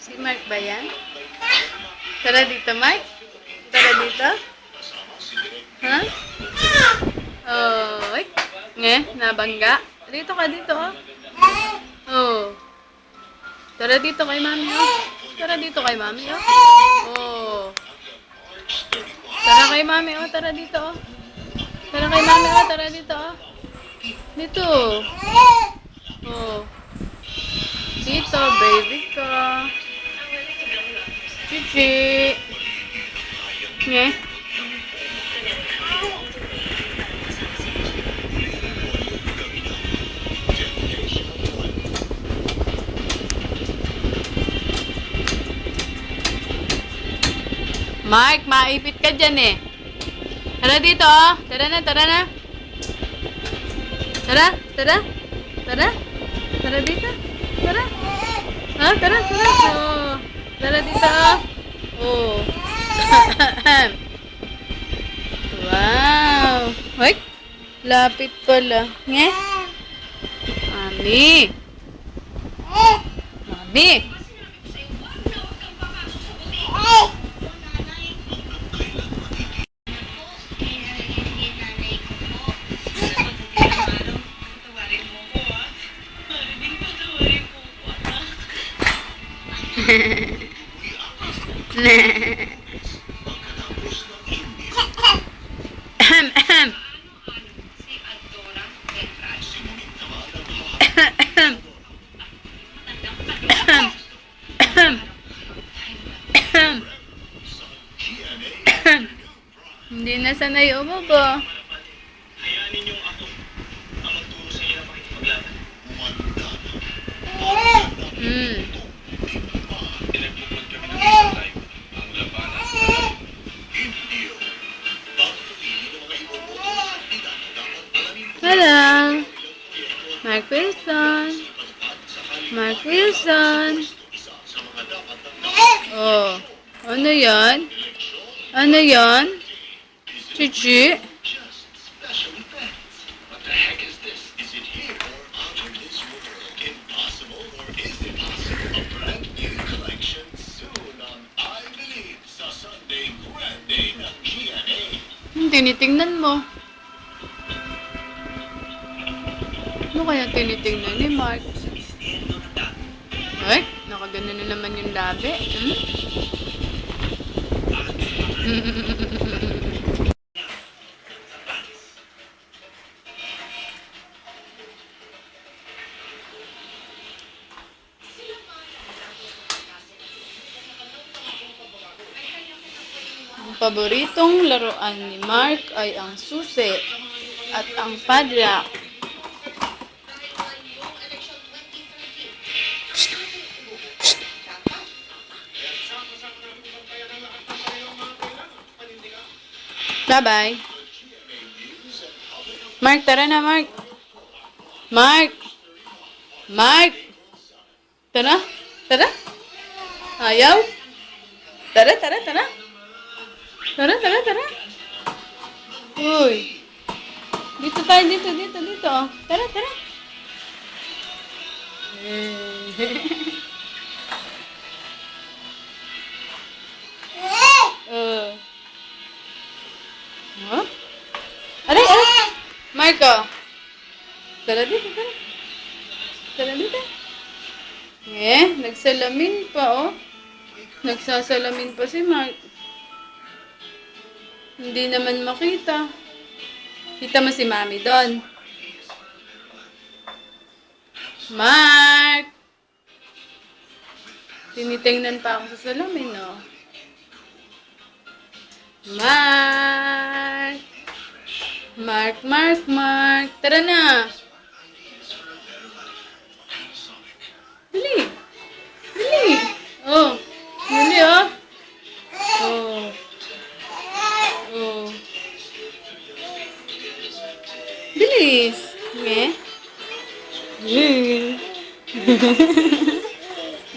Si Mark ba yan? Tara dito, Mark. Tara dito. Ha? Oh, ay. Nabangga. Dito ka, dito, oh. Oh. Tara dito kay mami, oh. Tara dito kay mami, oh. Oh. Tara kay mami, oh. Tara dito, oh. Tara kay mami, oh. Tara dito, oh. Dito. Oh. Dito, baby ko. Chichi. Nge. Mark, maipit ka dyan eh. Tara dito, oh. Tara na, tara na. Tara, tara. Tara. Tara dito. Tara. Ha, tara, tara. Oh. Tara dito, oh. Wow. Hoy. Lapit pala. Nge. Mami. Mami. Ahem, ahem. Hindi na sanay umubo. Hello. Mark Wilson. Mark Wilson. Oh. Ano yan? Ano yan? Chichi? Tinitingnan mo. Ano kaya tinitingnan ni Mark? Ay, nakagana na naman yung labi. Ang paboritong laruan ni Mark ay ang susi at ang padlock. Bye-bye. Mark, tara na, Mark. Mark. Mark. Tara. Tara. Ayaw. Tara, tara, tara. Tara, tara, tara. Uy. Dito tayo, dito, dito, dito. Tara, tara. Huh? Aray, aray. Marco. Tara dito, tara. Tara dito. Nagsalamin pa, oh. Nagsasalamin pa si Mark. Hindi naman makita. Kita mo si Mami doon. Mark! Tinitingnan pa ako sa salamin, oh. Mark! Mark, Mark, Mark. Tara na. Dali. Dali. Oh. Dali, oh. Oh. Oh. Bilis. Nge.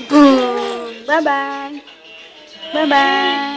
Boom. Bye-bye. Bye-bye.